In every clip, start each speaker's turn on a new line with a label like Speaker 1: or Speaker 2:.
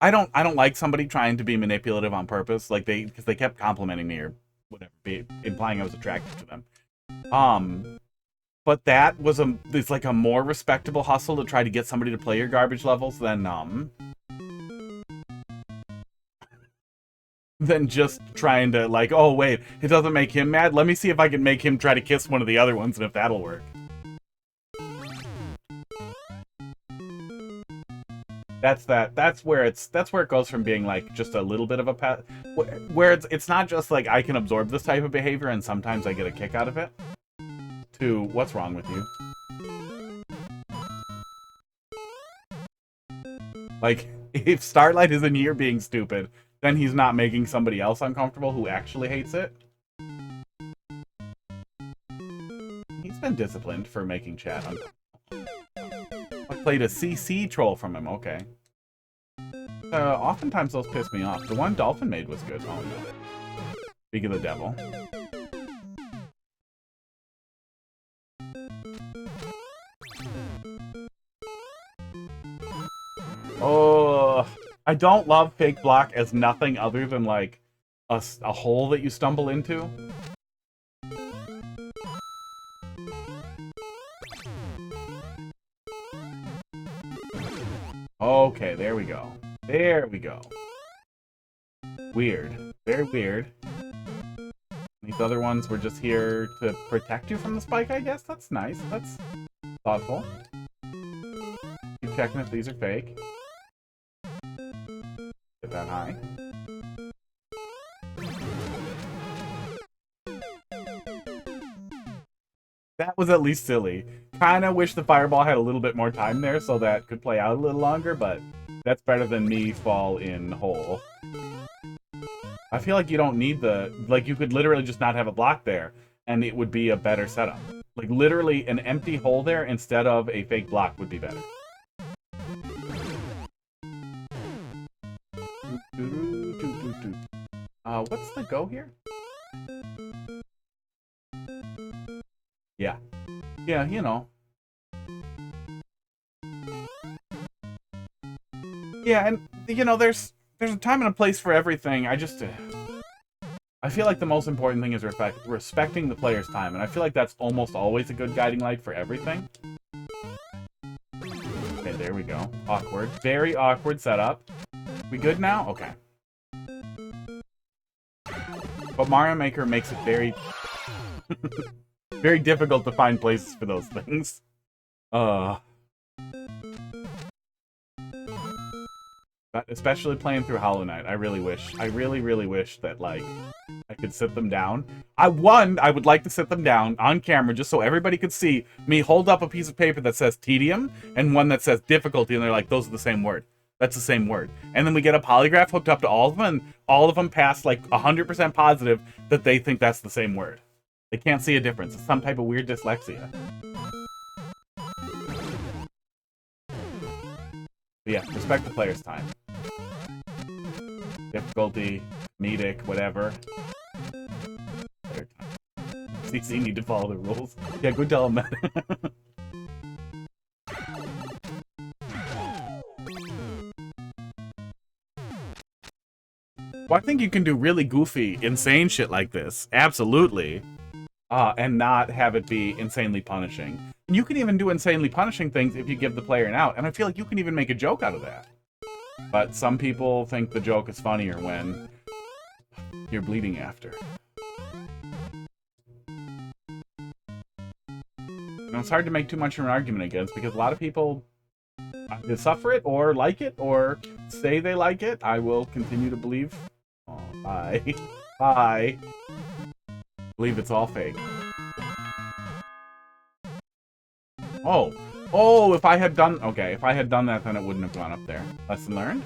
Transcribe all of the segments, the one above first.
Speaker 1: I don't like somebody trying to be manipulative on purpose, like because they kept complimenting me or whatever, implying I was attractive to them. Um, but that was it's like a more respectable hustle to try to get somebody to play your garbage levels than just trying to like, oh wait, it doesn't make him mad. Let me see if I can make him try to kiss one of the other ones and if that'll work. That's where it goes from being like just a little bit of a pet, where it's not just like I can absorb this type of behavior and sometimes I get a kick out of it, to what's wrong with you? Like, if Starlight isn't here being stupid, then he's not making somebody else uncomfortable who actually hates it. He's been disciplined for making chat uncomfortable. I played a CC troll from him, okay. Oftentimes those piss me off. The one Dolphin made was good. Oh, no. Speak of the devil. Oh, I don't love fake block as nothing other than like a hole that you stumble into. Okay, there we go. There we go. Weird. Very weird. These other ones were just here to protect you from the spike, I guess? That's nice. That's thoughtful. Keep checking if these are fake. Get that high. That was at least silly. Kinda wish the fireball had a little bit more time there so that could play out a little longer, but that's better than me fall in hole. I feel like you don't need like, you could literally just not have a block there, and it would be a better setup. Like, literally, an empty hole there instead of a fake block would be better. What's the go here? Yeah. Yeah, you know. Yeah, and, you know, there's a time and a place for everything. I feel like the most important thing is respecting the player's time, and I feel like that's almost always a good guiding light for everything. Okay, there we go. Awkward. Very awkward setup. We good now? Okay. But Mario Maker makes it very... very difficult to find places for those things. But especially playing through Hollow Knight, I really really wish that, like, I could sit them down. I would like to sit them down on camera just so everybody could see me hold up a piece of paper that says tedium and one that says difficulty, and they're like, those are the same word. That's the same word. And then we get a polygraph hooked up to all of them, and all of them pass, like, 100% positive that they think that's the same word. They can't see a difference. It's some type of weird dyslexia. But yeah, respect the player's time. Difficulty, comedic, whatever. Player time. CC need to follow the rules. Yeah, go tell them that. Well, I think you can do really goofy, insane shit like this. Absolutely. And not have it be insanely punishing. And you can even do insanely punishing things if you give the player an out, and I feel like you can even make a joke out of that. But some people think the joke is funnier when you're bleeding after. You know, it's hard to make too much of an argument against, because a lot of people either suffer it, or like it, or say they like it. I will continue to believe. Oh, bye. Bye. Believe it's all fake. Oh. Oh, if I had done... Okay, if I had done that, then it wouldn't have gone up there. Lesson learned?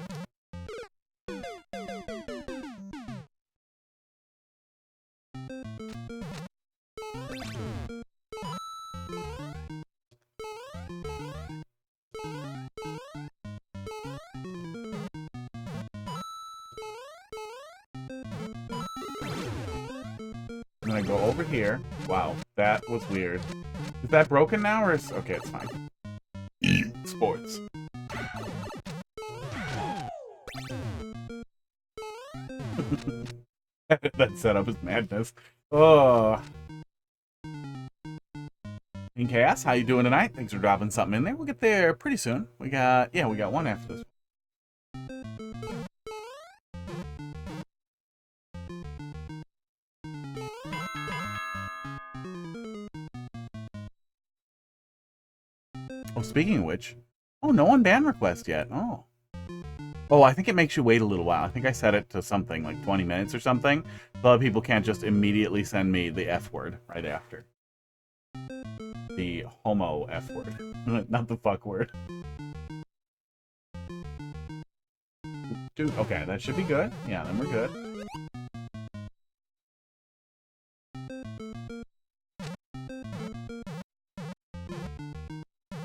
Speaker 1: I'm gonna go over here. Wow, that was weird. Is that broken now, or is... Okay, it's fine. Sports. That setup is madness. Oh. In Chaos, how you doing tonight? Thanks for dropping something in there. We'll get there pretty soon. We got one after this. Oh, speaking of which, oh, no one ban request yet. Oh. Oh, I think it makes you wait a little while. I think I set it to something like 20 minutes or something. A lot of people can't just immediately send me the F word right after. The homo F word. Not the fuck word. Dude, okay, that should be good. Yeah, then we're good.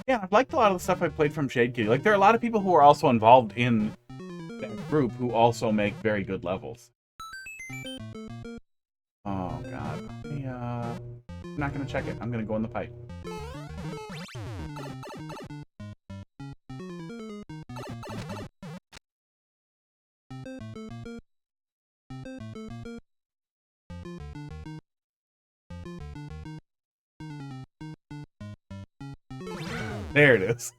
Speaker 1: Yeah, I've liked a lot of the stuff I played from Shade Kitty. Like, there are a lot of people who are also involved in that group who also make very good levels. Oh, God. I'm not going to check it. I'm going to go in the pipe. There it is.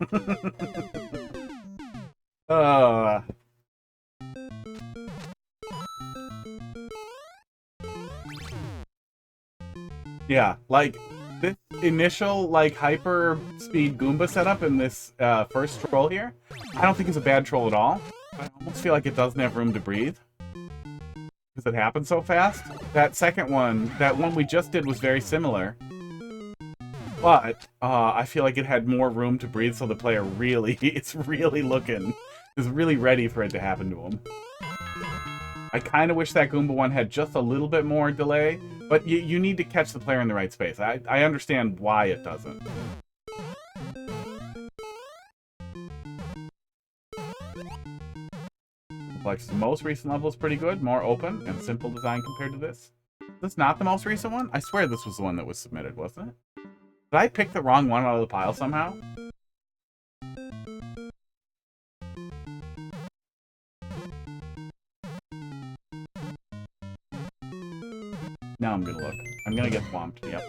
Speaker 1: Yeah, like, this initial, like, hyper speed Goomba setup in this first troll here, I don't think it's a bad troll at all. I almost feel like it doesn't have room to breathe. Because it happens so fast. That second one, that one we just did was very similar. But, I feel like it had more room to breathe, so the player really, is really ready for it to happen to him. I kind of wish that Goomba one had just a little bit more delay, but you need to catch the player in the right space. I understand why it doesn't. Like, the most recent level is pretty good, more open, and simple design compared to this. Is this not the most recent one? I swear this was the one that was submitted, wasn't it? Did I pick the wrong one out of the pile somehow? Now I'm gonna look. I'm gonna get swamped, yep.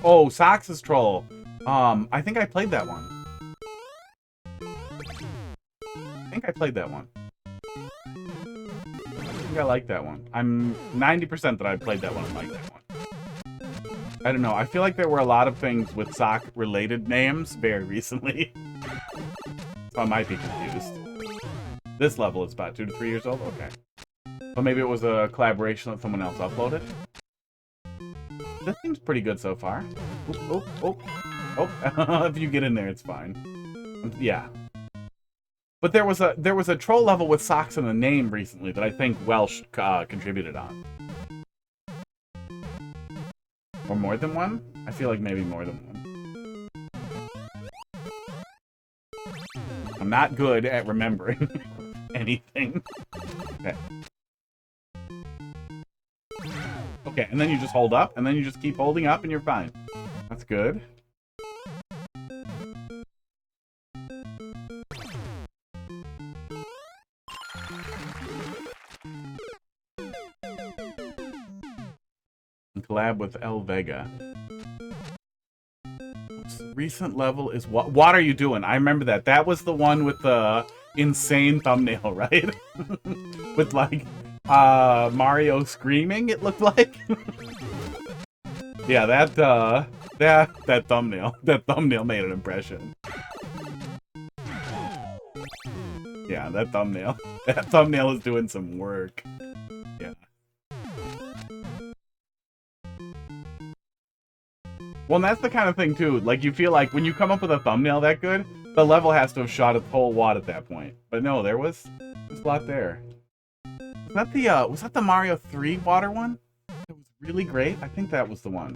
Speaker 1: Oh, Sox's Troll! I think I played that one. I like that one. I'm 90% that I played that one and liked that one. I don't know. I feel like there were a lot of things with sock-related names very recently. So I might be confused. This level is about 2 to 3 years old? Okay. But maybe it was a collaboration that someone else uploaded. This seems pretty good so far. Oh. If you get in there, it's fine. Yeah. But there was a troll level with socks in the name recently that I think Welsh contributed on. Or more than one? I feel like maybe more than one. I'm not good at remembering anything. Okay. Okay, and then you just hold up, and then you just keep holding up, and you're fine. That's good. Collab with El Vega. Recent level is what are you doing? I remember that. That was the one with the insane thumbnail, right? With like Mario screaming, it looked like. Yeah, that thumbnail. That thumbnail made an impression. Yeah, that thumbnail. That thumbnail is doing some work. Yeah. Well, and that's the kind of thing, too. Like, you feel like when you come up with a thumbnail that good, the level has to have shot its whole wad at that point. But no, there was a lot there. Was that the Mario 3 water one? It was really great? I think that was the one.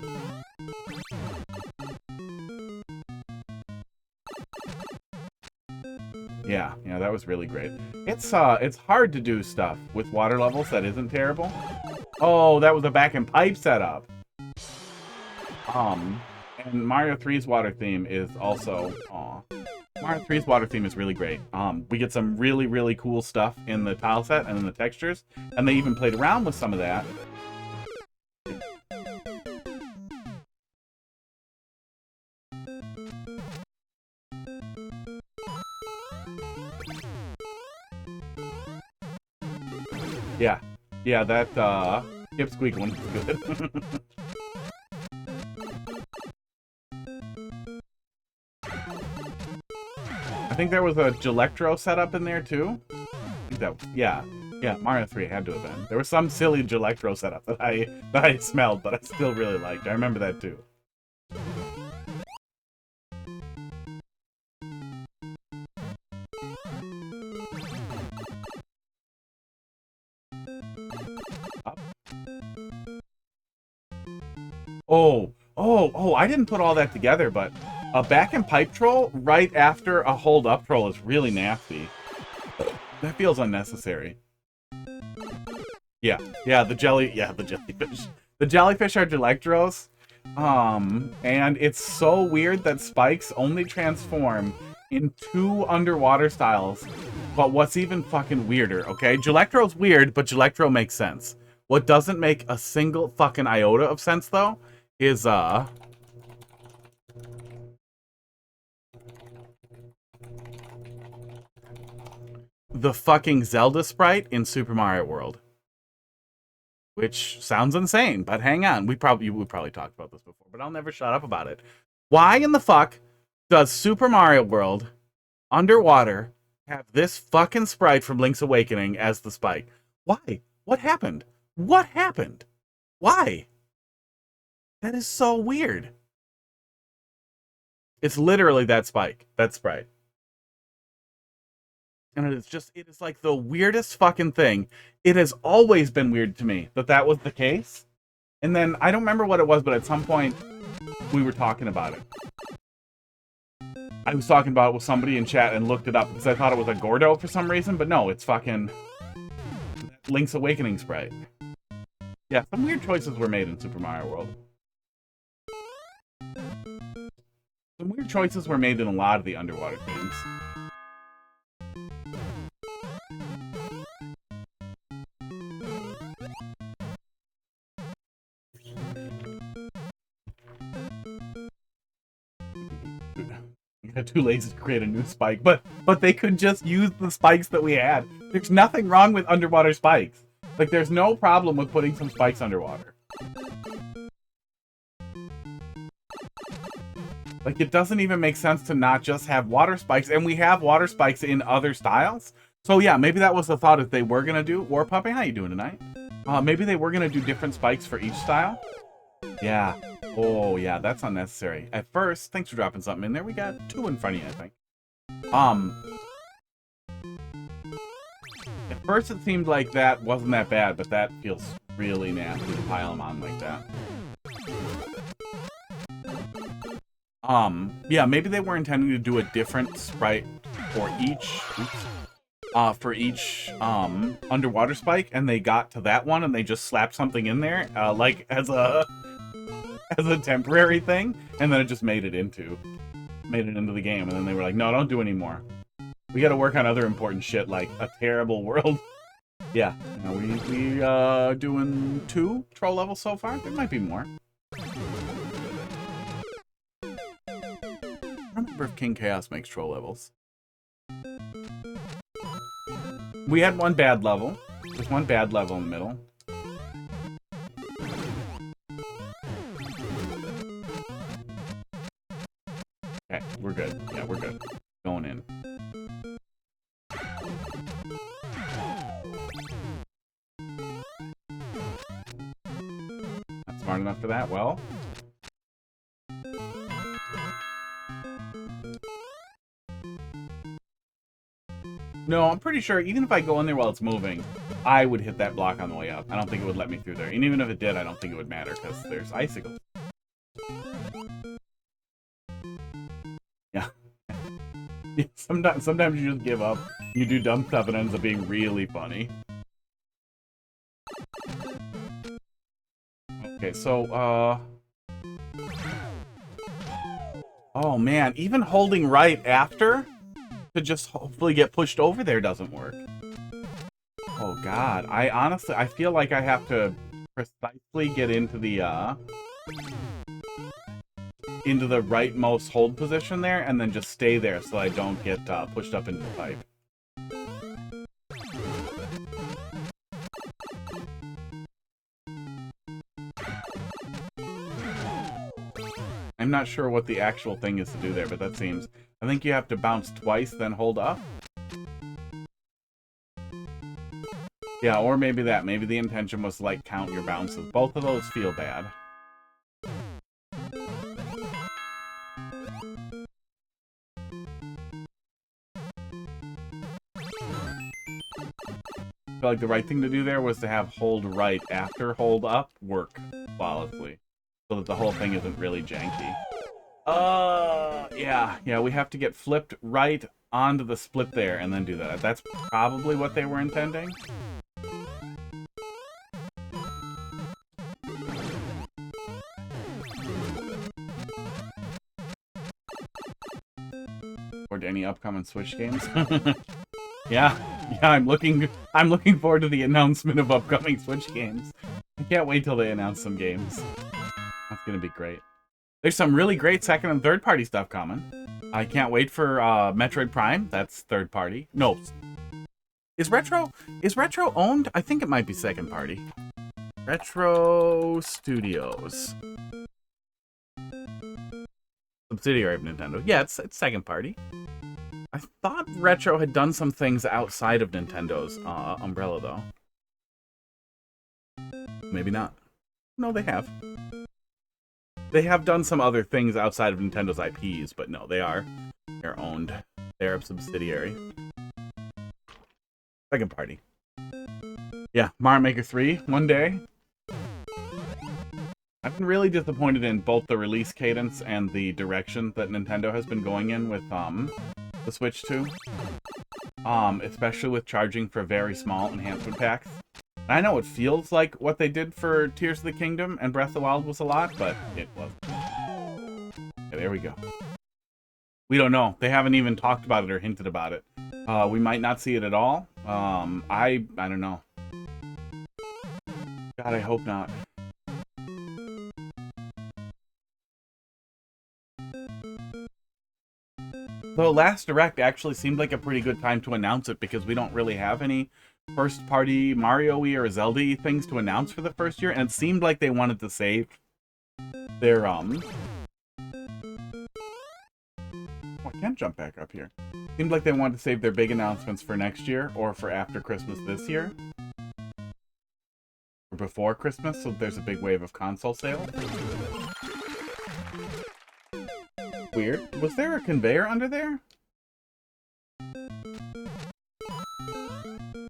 Speaker 1: Yeah, that was really great. It's hard to do stuff with water levels that isn't terrible. Oh, that was a back and pipe setup. And Mario 3's water theme is also, aw. Mario 3's water theme is really great. We get some really, really cool stuff in the tile set and in the textures, and they even played around with some of that. Yeah. Yeah, that, Skip Squeak one is good. I think there was a Gelectro setup in there, too. I think that, yeah. Yeah, Mario 3 had to have been. There was some silly Gelectro setup that I smelled, but I still really liked. I remember that, too. Oh, I didn't put all that together, but a back and pipe troll right after a hold up troll is really nasty. That feels unnecessary. Yeah, the jellyfish. The jellyfish are Gelectros. And it's so weird that spikes only transform in 2 underwater styles. But what's even fucking weirder, okay? Gelectro's weird, but Gelectro makes sense. What doesn't make a single fucking iota of sense, though, is, the fucking Zelda sprite in Super Mario World. Which sounds insane, but hang on. We probably talked about this before, but I'll never shut up about it. Why in the fuck does Super Mario World underwater have this fucking sprite from Link's Awakening as the spike? Why? What happened? What happened? Why? That is so weird. It's literally that spike, that sprite. And it is like the weirdest fucking thing. It has always been weird to me that was the case. And then, I don't remember what it was, but at some point, we were talking about it. I was talking about it with somebody in chat and looked it up because I thought it was a Gordo for some reason, but no, it's fucking Link's Awakening sprite. Yeah, some weird choices were made in Super Mario World. Some weird choices were made in a lot of the underwater themes. Too lazy to create a new spike, but they could just use the spikes that we had. There's nothing wrong with underwater spikes. Like, there's no problem with putting some spikes underwater. Like, it doesn't even make sense to not just have water spikes, and we have water spikes in other styles. So yeah, maybe that was the thought if they were gonna do War Puppy. How you doing tonight? Maybe they were gonna do different spikes for each style. Yeah. Oh, yeah, that's unnecessary. At first, thanks for dropping something in there. We got 2 in front of you, I think. At first it seemed like that wasn't that bad, but that feels really nasty to pile them on like that. Yeah, maybe they were intending to do a different sprite for each underwater spike, and they got to that one and they just slapped something in there, like as a temporary thing, and then it just made it into the game, and then they were like, no, don't do anymore. We gotta work on other important shit like a terrible world. Yeah, we doing 2 troll levels so far. There might be more. I don't remember if King Chaos makes troll levels. We had 1 bad level. There's 1 bad level in the middle. Okay, we're good. Yeah, we're good. Going in. Not smart enough for that. Well. No, I'm pretty sure even if I go in there while it's moving, I would hit that block on the way up. I don't think it would let me through there. And even if it did, I don't think it would matter because there's icicles. Yeah. Sometimes you just give up. You do dumb stuff and it ends up being really funny. Okay, so, Oh man, even holding right after to just hopefully get pushed over there doesn't work. Oh god, I honestly, I feel like I have to precisely get into the rightmost hold position there, and then just stay there so I don't get pushed up into the pipe. I'm not sure what the actual thing is to do there, but that seems... I think you have to bounce twice, then hold up. Yeah, or maybe that. Maybe the intention was to, like, count your bounces. Both of those feel bad. I feel like the right thing to do there was to have hold right after hold up work flawlessly. So that the whole thing isn't really janky. Yeah, we have to get flipped right onto the split there and then do that. That's probably what they were intending. Or any upcoming Switch games. Yeah, I'm looking forward to the announcement of upcoming Switch games. I can't wait till they announce some games. That's gonna be great. There's some really great second and third party stuff coming. I can't wait for Metroid Prime. That's third party. No. Is Retro owned? I think it might be second party. Retro Studios. Subsidiary of Nintendo. Yeah, it's second party. I thought Retro had done some things outside of Nintendo's umbrella, though. Maybe not. No, they have. They have done some other things outside of Nintendo's IPs, but no, they're owned. They're a subsidiary. Second party. Yeah, Mario Maker 3, one day. I've been really disappointed in both the release cadence and the direction that Nintendo has been going in with the Switch 2. Especially with charging for very small enhancement packs. I know it feels like what they did for Tears of the Kingdom and Breath of the Wild was a lot, but it wasn't. Okay, there we go. We don't know. They haven't even talked about it or hinted about it. We might not see it at all. I don't know. God, I hope not. Though last Direct actually seemed like a pretty good time to announce it because we don't really have any first-party Mario-y or Zelda-y things to announce for the first year, and it seemed like they wanted to save their, Oh, I can't jump back up here. Seemed like they wanted to save their big announcements for next year, or for after Christmas this year. Or before Christmas, so there's a big wave of console sales. Weird. Was there a conveyor under there?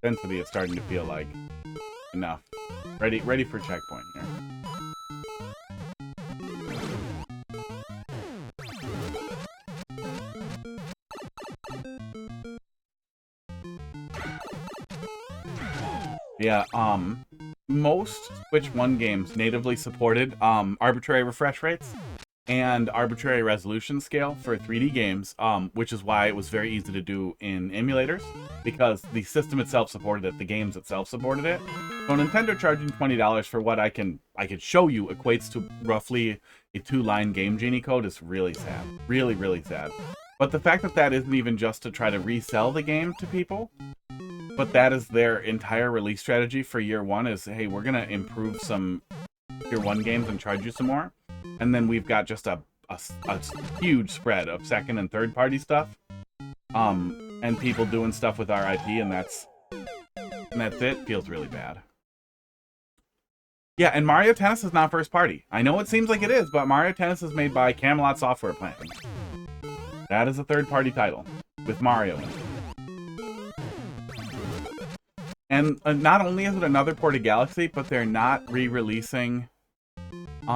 Speaker 1: Density is starting to feel like enough. Ready for checkpoint here. Yeah, most Switch 1 games natively supported arbitrary refresh rates and arbitrary resolution scale for 3D games, which is why it was very easy to do in emulators, because the system itself supported it, the games itself supported it. So Nintendo charging $20 for what I could show you equates to roughly a 2-line Game Genie code is really sad. Really, really sad. But the fact that that isn't even just to try to resell the game to people, but that is their entire release strategy for year one is, hey, we're going to improve some year one games and charge you some more. And then we've got just a huge spread of second and third party stuff. And people doing stuff with our IP, and that's it. Feels really bad. Yeah, and Mario Tennis is not first party. I know it seems like it is, but Mario Tennis is made by Camelot Software Plant. That is a third party title with Mario in it. And not only is it another port of Galaxy, but they're not re-releasing the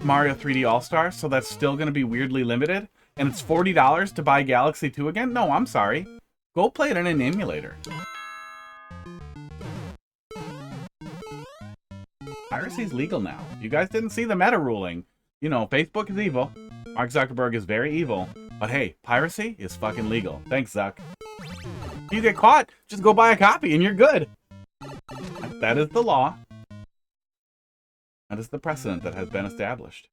Speaker 1: Mario 3D All-Stars, so that's still going to be weirdly limited. And it's $40 to buy Galaxy 2 again? No, I'm sorry. Go play it in an emulator. Piracy's legal now. You guys didn't see the meta ruling. You know, Facebook is evil. Mark Zuckerberg is very evil. But hey, piracy is fucking legal. Thanks, Zuck. If you get caught, just go buy a copy and you're good. That is the law. That is the precedent that has been established.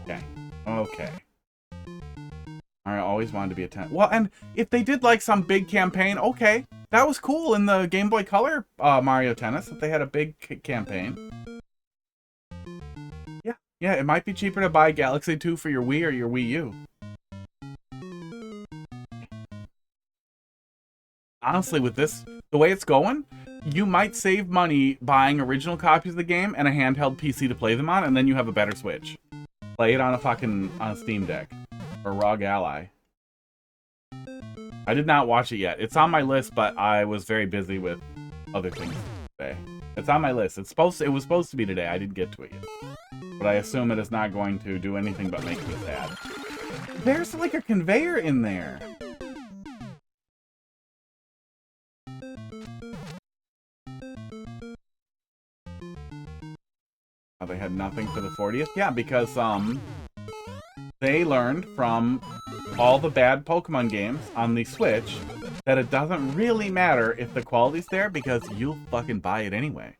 Speaker 1: Okay. Okay. I always wanted to be a 10. Well, and if they did like some big campaign, okay. That was cool in the Game Boy Color Mario Tennis, that they had a big campaign. Yeah, it might be cheaper to buy Galaxy 2 for your Wii or your Wii U. Honestly, with this, the way it's going, you might save money buying original copies of the game and a handheld PC to play them on, and then you have a better Switch. Play it on a Steam Deck or ROG Ally. I did not watch it yet. It's on my list, but I was very busy with other things today. It's on my list. It was supposed to be today. I didn't get to it yet. But I assume it is not going to do anything but make me sad. There's like a conveyor in there. Oh, they had nothing for the 40th? Yeah, because they learned from all the bad Pokemon games on the Switch that it doesn't really matter if the quality's there because you'll fucking buy it anyway.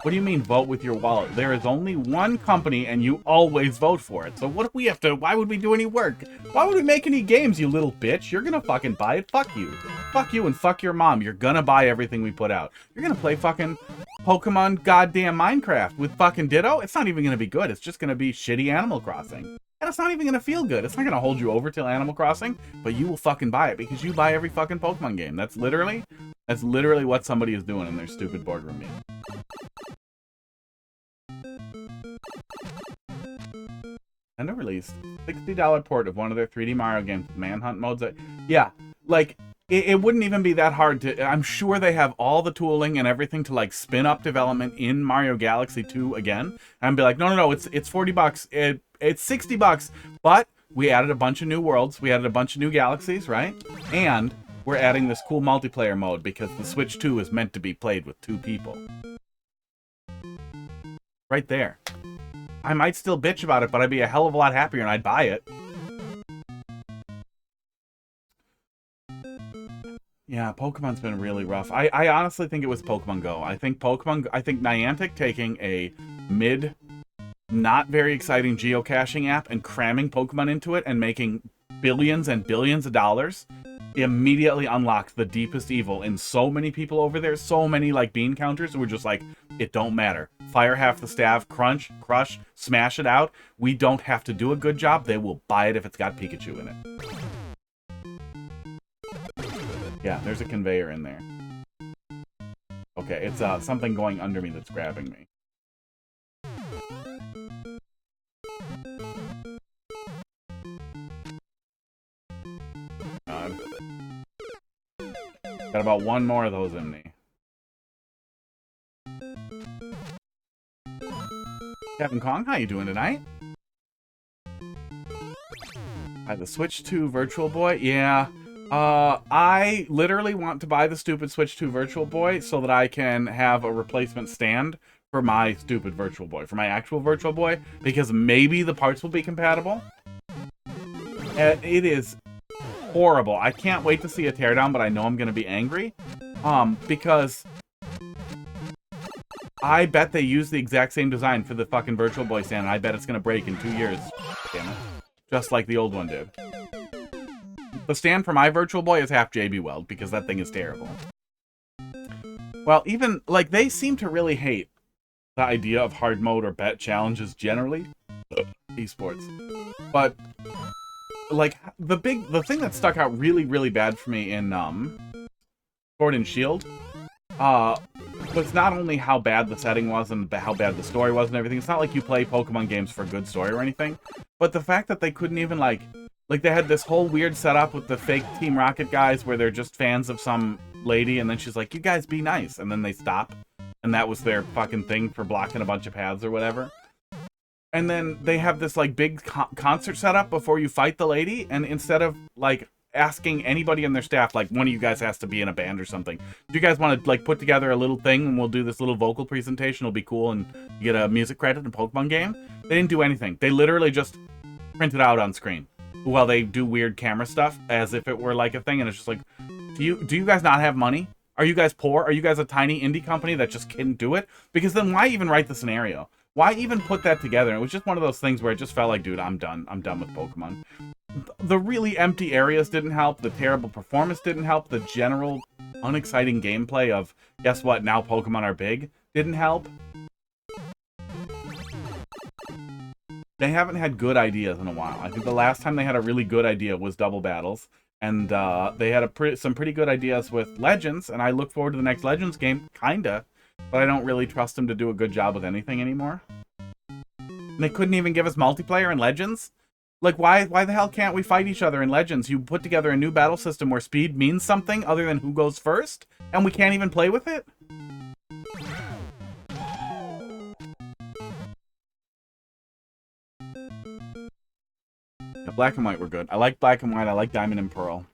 Speaker 1: What do you mean vote with your wallet? There is only one company and you always vote for it. So what do we have to, why would we do any work? Why would we make any games, you little bitch? You're gonna fucking buy it? Fuck you. Fuck you and fuck your mom. You're gonna buy everything we put out. You're gonna play fucking Pokemon goddamn Minecraft with fucking Ditto? It's not even gonna be good. It's just gonna be shitty Animal Crossing. And it's not even gonna feel good. It's not gonna hold you over till Animal Crossing, but you will fucking buy it because you buy every fucking Pokemon game. That's literally what somebody is doing in their stupid boardroom meeting. Nintendo released $60 port of one of their 3D Mario games with Manhunt modes. Yeah, like, it wouldn't even be that hard to... I'm sure they have all the tooling and everything to, like, spin up development in Mario Galaxy 2 again. And be like, no, it's $40. It's $60, but we added a bunch of new worlds. We added a bunch of new galaxies, right? And we're adding this cool multiplayer mode because the Switch 2 is meant to be played with 2 people. Right there. I might still bitch about it, but I'd be a hell of a lot happier and I'd buy it. Yeah, Pokemon's been really rough. I honestly think it was Pokemon Go. I think Niantic taking a not very exciting geocaching app and cramming Pokemon into it and making billions and billions of dollars immediately unlocked the deepest evil in so many people over there. So many, like, bean counters who were just like, it don't matter. Fire half the staff, crunch, crush, smash it out. We don't have to do a good job. They will buy it if it's got Pikachu in it. Yeah, there's a conveyor in there. Okay, it's something going under me that's grabbing me. Got about one more of those in me. Kevin Kong, how you doing tonight? Buy the Switch 2 Virtual Boy? Yeah. I literally want to buy the stupid Switch 2 Virtual Boy so that I can have a replacement stand for my stupid Virtual Boy, for my actual Virtual Boy, because maybe the parts will be compatible. It is horrible. I can't wait to see a teardown, but I know I'm going to be angry. Because I bet they use the exact same design for the fucking Virtual Boy stand, and I bet it's going to break in 2 years. Damn it. Just like the old one did. The stand for my Virtual Boy is half JB Weld, because that thing is terrible. Well, even, like, they seem to really hate the idea of hard mode or bet challenges generally. Esports. But like, the thing that stuck out really, really bad for me in Sword and Shield was not only how bad the setting was and how bad the story was and everything. It's not like you play Pokemon games for a good story or anything, but the fact that they couldn't even, like they had this whole weird setup with the fake Team Rocket guys where they're just fans of some lady, and then she's like, you guys be nice, and then they stop, and that was their fucking thing for blocking a bunch of paths or whatever. And then they have this, like, big concert setup before you fight the lady, and instead of, like, asking anybody on their staff, like, one of you guys has to be in a band or something. Do you guys want to, like, put together a little thing and we'll do this little vocal presentation? It'll be cool and you get a music credit in a Pokemon game? They didn't do anything. They literally just print it out on screen while they do weird camera stuff as if it were, like, a thing. And it's just like, do you guys not have money? Are you guys poor? Are you guys a tiny indie company that just couldn't do it? Because then why even write the scenario? Why even put that together? It was just one of those things where it just felt like, dude, I'm done. I'm done with Pokemon. The really empty areas didn't help. The terrible performance didn't help. The general unexciting gameplay of, guess what, now Pokemon are big, didn't help. They haven't had good ideas in a while. I think the last time they had a really good idea was Double Battles. And they had some pretty good ideas with Legends, and I look forward to the next Legends game, kinda. But I don't really trust them to do a good job with anything anymore. And they couldn't even give us multiplayer in Legends? Like, why the hell can't we fight each other in Legends? You put together a new battle system where speed means something other than who goes first, and we can't even play with it? Yeah, Black and White were good. I like Black and White. I like Diamond and Pearl.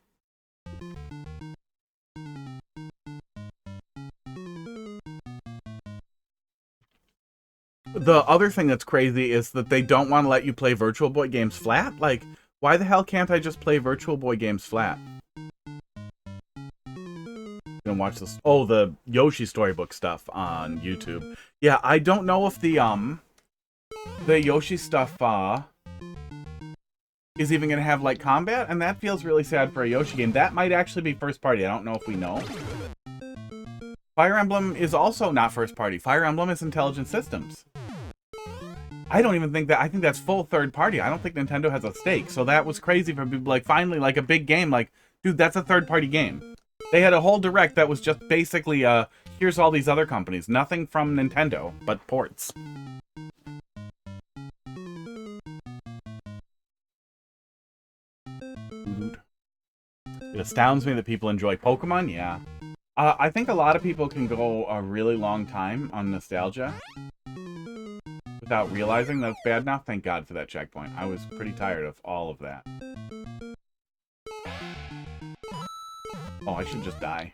Speaker 1: The other thing that's crazy is that they don't want to let you play Virtual Boy games flat. Like, why the hell can't I just play Virtual Boy games flat? Gonna watch this. Oh, the Yoshi storybook stuff on YouTube. Yeah, I don't know if the Yoshi stuff is even gonna have like combat, and that feels really sad for a Yoshi game. That might actually be first party. I don't know if we know. Fire Emblem is also not first party. Fire Emblem is Intelligent Systems. I don't even think that. I think that's full third party. I don't think Nintendo has a stake. So that was crazy for people. Like, finally, like a big game. Like, dude, that's a third party game. They had a whole direct that was just basically, here's all these other companies. Nothing from Nintendo, but ports. It astounds me that people enjoy Pokemon. Yeah. I think a lot of people can go a really long time on nostalgia without realizing that it's bad now. Thank God for that checkpoint. I was pretty tired of all of that. Oh, I should just die.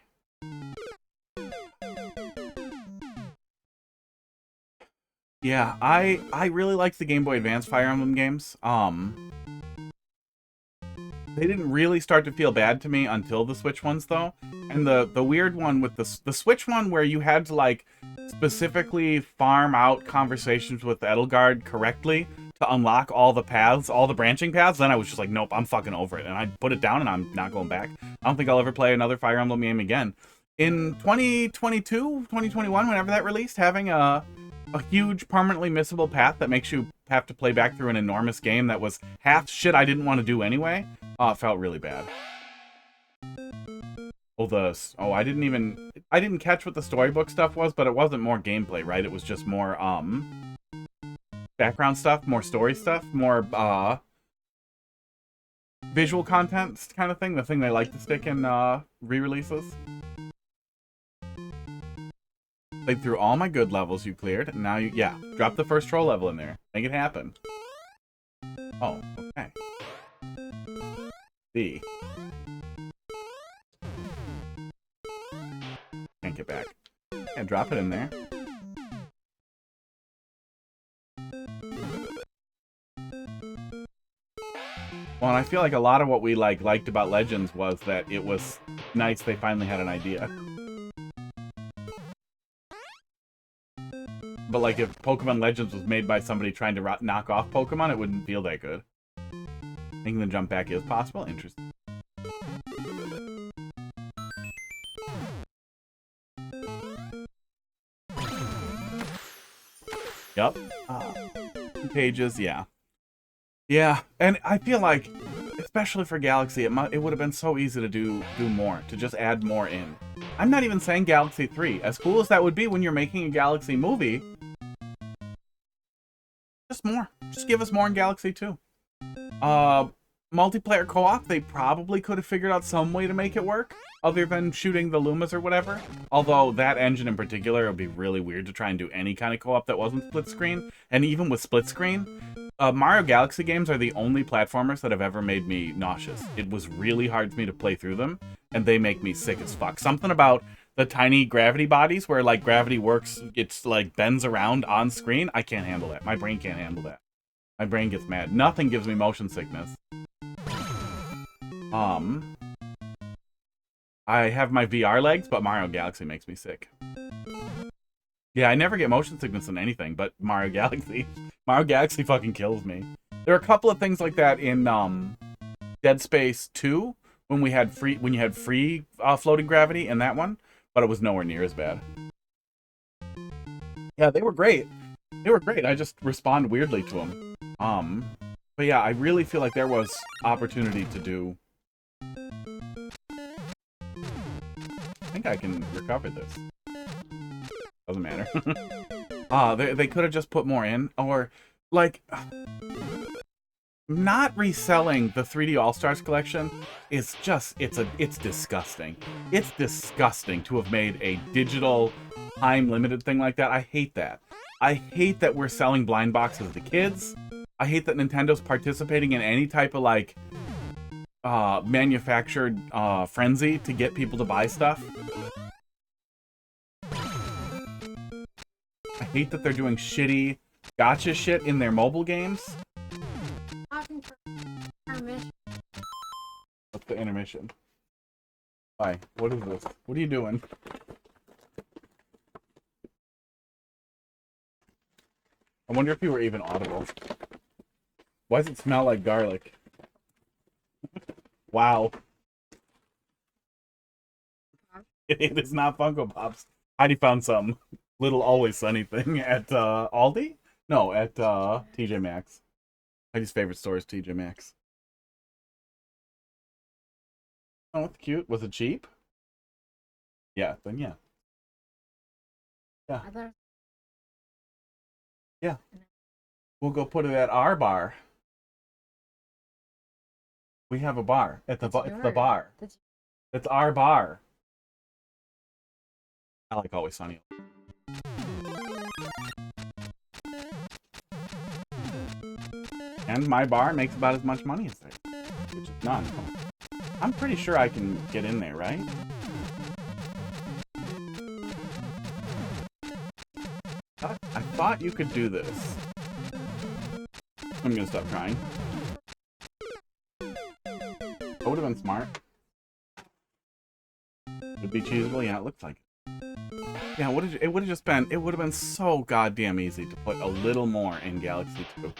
Speaker 1: Yeah, I really liked the Game Boy Advance Fire Emblem games. They didn't really start to feel bad to me until the Switch ones, though. And the weird one with the Switch one where you had to, like, specifically farm out conversations with Edelgard correctly to unlock all the paths, all the branching paths, then I was just like, nope, I'm fucking over it. And I put it down and I'm not going back. I don't think I'll ever play another Fire Emblem game again. In 2022, 2021, whenever that released, having a huge permanently missable path that makes you have to play back through an enormous game that was half shit I didn't want to do anyway, it felt really bad. I didn't catch what the storybook stuff was, but it wasn't more gameplay, right? It was just more background stuff, more story stuff, more visual content kind of thing, the thing they like to stick in re-releases. Played through all my good levels you cleared, and now drop the first troll level in there. Make it happen. Oh, okay. C. Can't get back. Yeah, drop it in there. Well, and I feel like a lot of what we liked about Legends was that it was nice they finally had an idea. But like if Pokemon Legends was made by somebody trying to knock off Pokemon, it wouldn't feel that good. Thinking the jump back is possible? Interesting. Yep. Pages, yeah. Yeah, and I feel like, especially for Galaxy, it would have been so easy to do more, to just add more in. I'm not even saying Galaxy 3. As cool as that would be when you're making a Galaxy movie, just more. Just give us more in Galaxy 2. Multiplayer co-op, they probably could have figured out some way to make it work, other than shooting the Lumas or whatever. Although, that engine in particular, it would be really weird to try and do any kind of co-op that wasn't split screen. And even with split screen, Mario Galaxy games are the only platformers that have ever made me nauseous. It was really hard for me to play through them, and they make me sick as fuck. Something about the tiny gravity bodies where, like, gravity works, it's, like, bends around on screen. I can't handle that. My brain can't handle that. My brain gets mad. Nothing gives me motion sickness. I have my VR legs, but Mario Galaxy makes me sick. Yeah, I never get motion sickness in anything, but Mario Galaxy. Mario Galaxy fucking kills me. There are a couple of things like that in Dead Space 2 when you had free floating gravity in that one, but it was nowhere near as bad. Yeah, they were great. They were great. I just respond weirdly to them. But yeah, I really feel like there was opportunity to do. I think I can recover this. Doesn't matter. They could have just put more in, or like not reselling the 3D All-Stars collection is just it's disgusting. It's disgusting to have made a digital time limited thing like that. I hate that. I hate that we're selling blind boxes to kids. I hate that Nintendo's participating in any type of like manufactured frenzy to get people to buy stuff. I hate that they're doing shitty gotcha shit in their mobile games. What's the intermission? Why? What is this? What are you doing? I wonder if you were even audible. Why does it smell like garlic? Wow. It is not Funko Pops. Heidi found some little Always Sunny thing at Aldi? No, at TJ Maxx. Heidi's favorite store is TJ Maxx. Oh, it's cute. Was it cheap? Yeah, then yeah. Yeah. Yeah. We'll go put it at our bar. We have a bar. It's the bar. It's our bar. I like Always Sunny. And my bar makes about as much money as theirs, which is none. I'm pretty sure I can get in there, right? I thought you could do this. I'm gonna stop trying. That would have been smart. Would be cheesable? Yeah, it looks like it. Yeah, it would have just been, it would have been so goddamn easy to put a little more in Galaxy 2.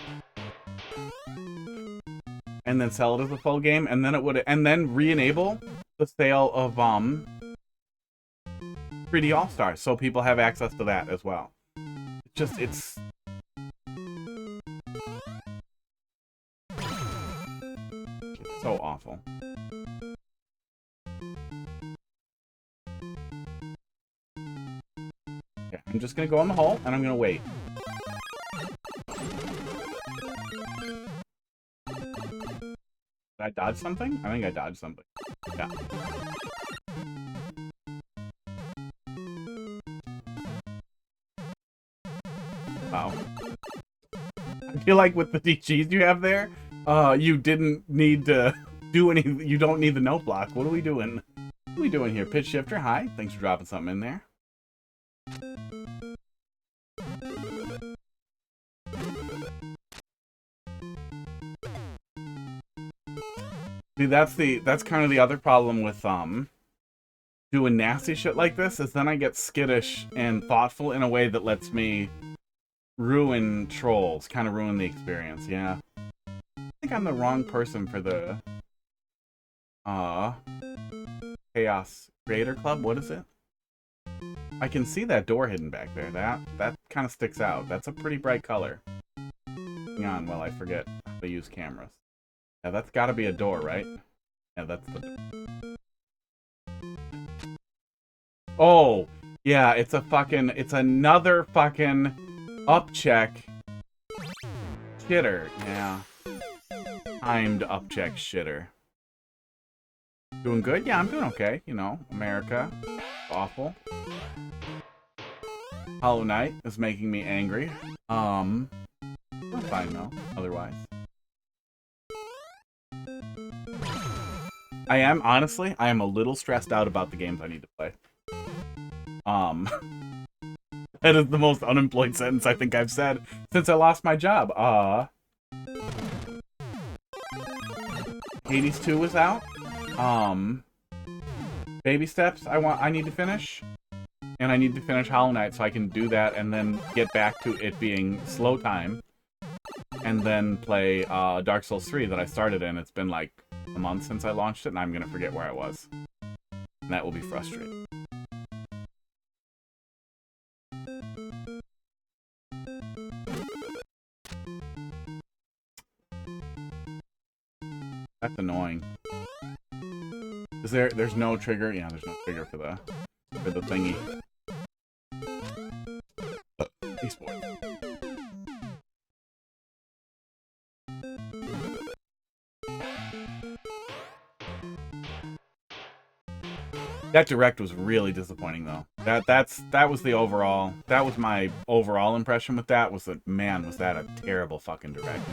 Speaker 1: And then sell it as a full game, and then it would, and then re-enable the sale of 3D All-Stars, so people have access to that as well. It's so awful. Okay, I'm just gonna go in the hole, and I'm gonna wait. Did I dodge something? I think I dodged something. Yeah. Wow. I feel like with the DGs you have there, you didn't need to do any. You don't need the note block. What are we doing? What are we doing here? Pitch shifter, hi. Thanks for dropping something in there. See, that's kind of the other problem with doing nasty shit like this, is then I get skittish and thoughtful in a way that lets me ruin trolls, kind of ruin the experience. Yeah, I think I'm the wrong person for the Chaos Creator Club. What is it? I can see that door hidden back there. That kind of sticks out. That's a pretty bright color. Hang on while I forget how to use cameras. Yeah, that's got to be a door, right? Yeah, that's the door. Oh, yeah, it's another fucking upcheck shitter. Yeah. Timed upcheck shitter. Doing good? Yeah, I'm doing okay. You know, America. Awful. Hollow Knight is making me angry. I'm fine though, otherwise. Honestly, I am a little stressed out about the games I need to play. That is the most unemployed sentence I think I've said since I lost my job. Hades 2 is out. Baby Steps I need to finish. And I need to finish Hollow Knight so I can do that and then get back to it being slow time. And then play Dark Souls 3 that I started in. It's been like a month since I launched it and I'm gonna forget where I was. And that will be frustrating. That's annoying. There's no trigger? Yeah, there's no trigger for the thingy. Esports. That direct was really disappointing though. That was the overall. That was my overall impression with that, was that, man, was that a terrible fucking direct.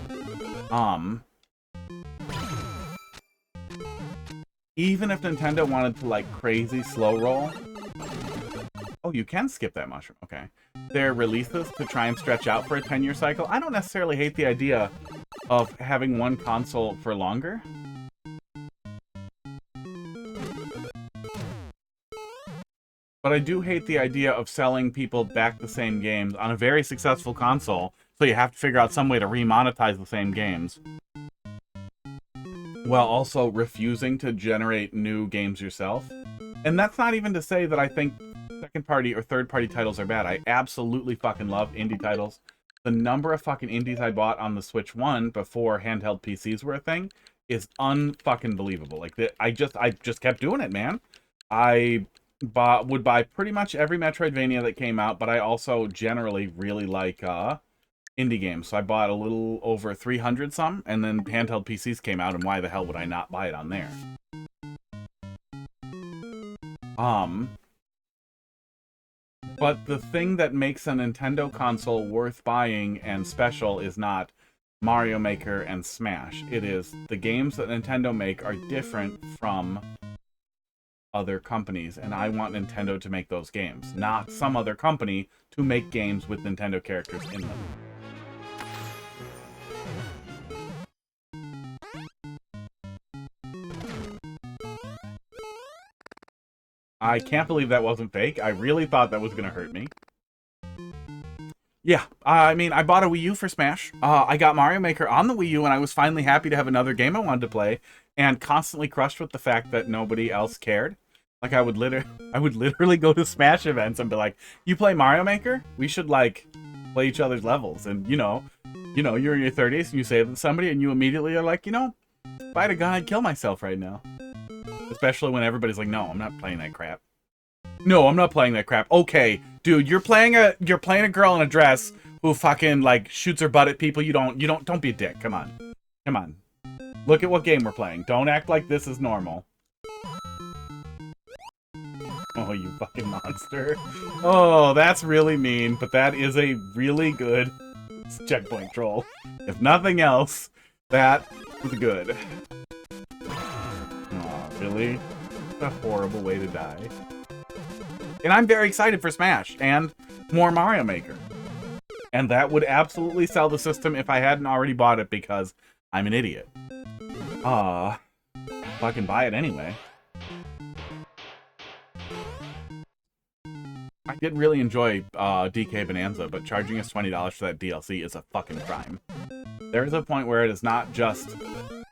Speaker 1: Even if Nintendo wanted to like crazy slow roll. Oh, you can skip that mushroom. Okay. Their releases to try and stretch out for a 10-year cycle. I don't necessarily hate the idea of having one console for longer. But I do hate the idea of selling people back the same games on a very successful console, so you have to figure out some way to remonetize the same games. While also refusing to generate new games yourself. And that's not even to say that I think second-party or third-party titles are bad. I absolutely fucking love indie titles. The number of fucking indies I bought on the Switch 1 before handheld PCs were a thing is unfucking believable. Like, I just kept doing it, man. I would buy pretty much every Metroidvania that came out, but I also generally really like indie games. So I bought a little over 300 some, and then handheld PCs came out, and why the hell would I not buy it on there? But the thing that makes a Nintendo console worth buying and special is not Mario Maker and Smash. It is the games that Nintendo make are different from other companies, and I want Nintendo to make those games, not some other company to make games with Nintendo characters in them. I can't believe that wasn't fake. I really thought that was going to hurt me. Yeah, I mean, I bought a Wii U for Smash. I got Mario Maker on the Wii U, and I was finally happy to have another game I wanted to play, and constantly crushed with the fact that nobody else cared. Like, I would literally go to Smash events and be like, "You play Mario Maker? We should, like, play each other's levels." And, you know, you're in your 30s, and you say that to somebody, and you immediately are like, if I had a gun, I'd kill myself right now. Especially when everybody's like, "No, I'm not playing that crap." No, I'm not playing that crap. Okay, dude, you're playing a girl in a dress who fucking like shoots her butt at people. Don't be a dick. Come on. Look at what game we're playing. Don't act like this is normal. Oh, you fucking monster. Oh, that's really mean, but that is a really good checkpoint troll. If nothing else, that was good. Oh, really? That's a horrible way to die. And I'm very excited for Smash and more Mario Maker. And that would absolutely sell the system if I hadn't already bought it because I'm an idiot. Fucking buy it anyway. I did really enjoy DK Bonanza, but charging us $20 for that DLC is a fucking crime. There is a point where it is not just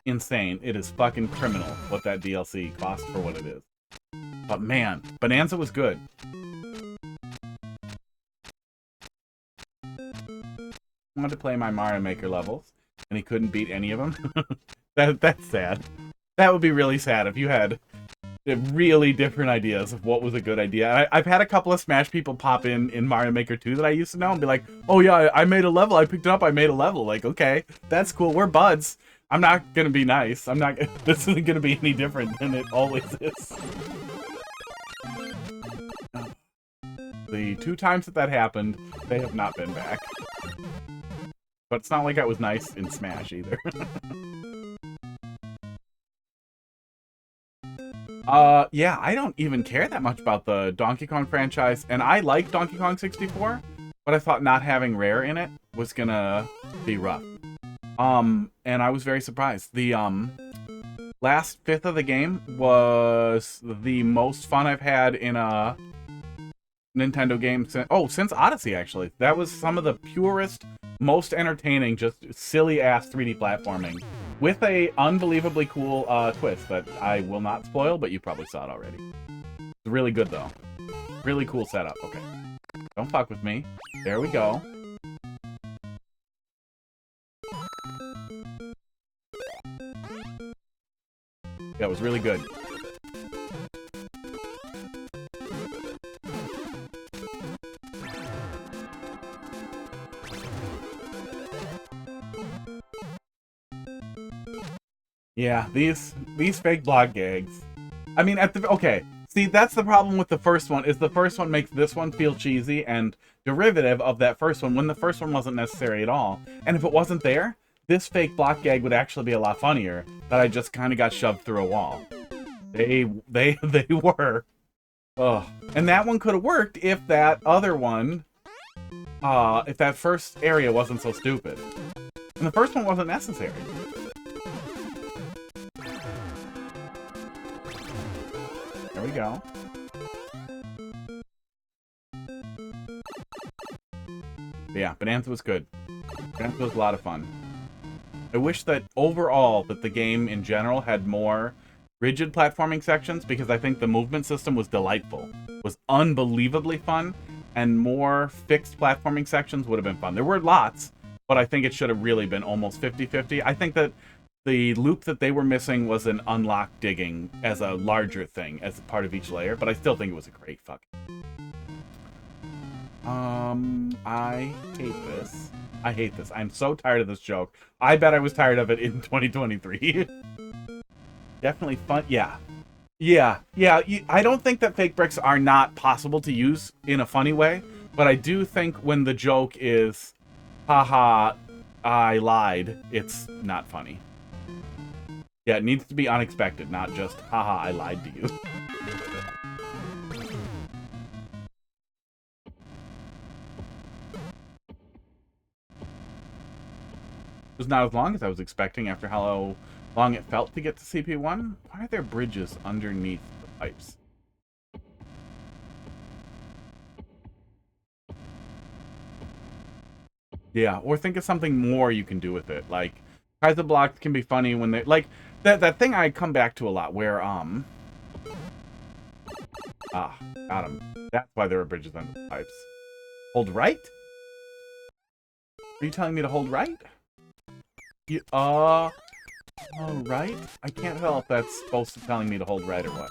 Speaker 1: insane, it is fucking criminal what that DLC costs for what it is. But man, Bonanza was good. I wanted to play my Mario Maker levels, and he couldn't beat any of them. That's sad. That would be really sad if you had really different ideas of what was a good idea. I've had a couple of Smash people pop in Mario Maker 2 that I used to know and be like, "Oh yeah, I made a level. I picked it up. I made a level." Like, okay, that's cool. We're buds. I'm not gonna be nice. This isn't gonna be any different than it always is. The 2 times that happened, they have not been back. But it's not like I was nice in Smash either. Yeah, I don't even care that much about the Donkey Kong franchise, and I like Donkey Kong 64, but I thought not having Rare in it was gonna be rough. And I was very surprised. The, last fifth of the game was the most fun I've had in a Nintendo game since Odyssey, actually. That was some of the purest, most entertaining, just silly-ass 3D platforming. With a unbelievably cool twist that I will not spoil, but you probably saw it already. It's really good, though. Really cool setup. Okay. Don't fuck with me. There we go. That was really good. Yeah, these fake block gags. I mean, okay. See, that's the problem with the first one, is the first one makes this one feel cheesy and derivative of that first one when the first one wasn't necessary at all. And if it wasn't there, this fake block gag would actually be a lot funnier, that I just kind of got shoved through a wall. They were. Ugh. And that one could have worked if that other one, if that first area wasn't so stupid. And the first one wasn't necessary. There we go. But yeah, Bonanza was good. Bonanza was a lot of fun. I wish that overall that the game in general had more rigid platforming sections, because I think the movement system was delightful. It was unbelievably fun, and more fixed platforming sections would have been fun. There were lots, but I think it should have really been almost 50-50. I think that the loop that they were missing was an unlock digging as a larger thing, as a part of each layer, but I still think it was a great fucking... I hate this. I hate this. I'm so tired of this joke. I bet I was tired of it in 2023. Definitely fun. Yeah. Yeah. I don't think that fake bricks are not possible to use in a funny way, but I do think when the joke is, haha, I lied, it's not funny. Yeah, it needs to be unexpected, not just, haha, I lied to you. It was not as long as I was expecting after how long it felt to get to CP1. Why are there bridges underneath the pipes? Yeah, or think of something more you can do with it. Like, Kaiser blocks can be funny when they... Like, that thing I come back to a lot where, got him. That's why there are bridges under the pipes. Hold right? Are you telling me to hold right? All right? I can't tell if that's supposed to telling me to hold right or what.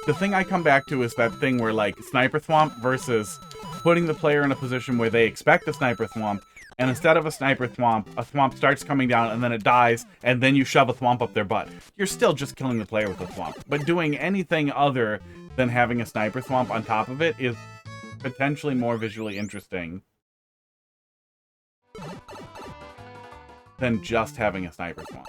Speaker 1: The thing I come back to is that thing where, like, Sniper Thwomp versus putting the player in a position where they expect a Sniper Thwomp, and instead of a Sniper Thwomp, a Thwomp starts coming down, and then it dies, and then you shove a Thwomp up their butt. You're still just killing the player with a Thwomp. But doing anything other than having a Sniper Thwomp on top of it is potentially more visually interesting than just having a Sniper Thwomp.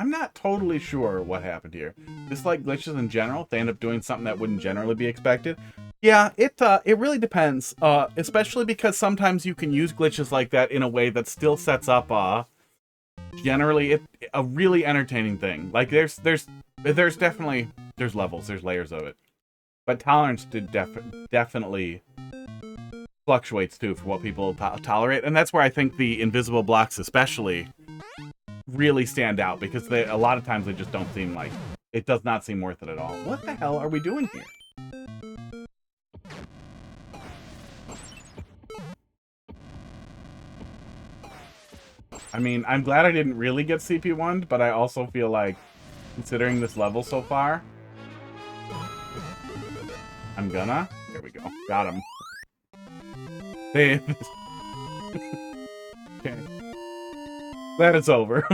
Speaker 1: I'm not totally sure what happened here. Just like glitches in general, if they end up doing something that wouldn't generally be expected. Yeah, it really depends. Especially because sometimes you can use glitches like that in a way that still sets up generally a really entertaining thing. Like there's definitely levels, there's layers of it. But tolerance definitely fluctuates too for what people tolerate, and that's where I think the invisible blocks especially really stand out, because a lot of times they just don't seem like, it does not seem worth it at all. What the hell are we doing here? I mean, I'm glad I didn't really get CP1'd, but I also feel like, considering this level so far, I'm gonna. There we go. Got him. Okay. That is over.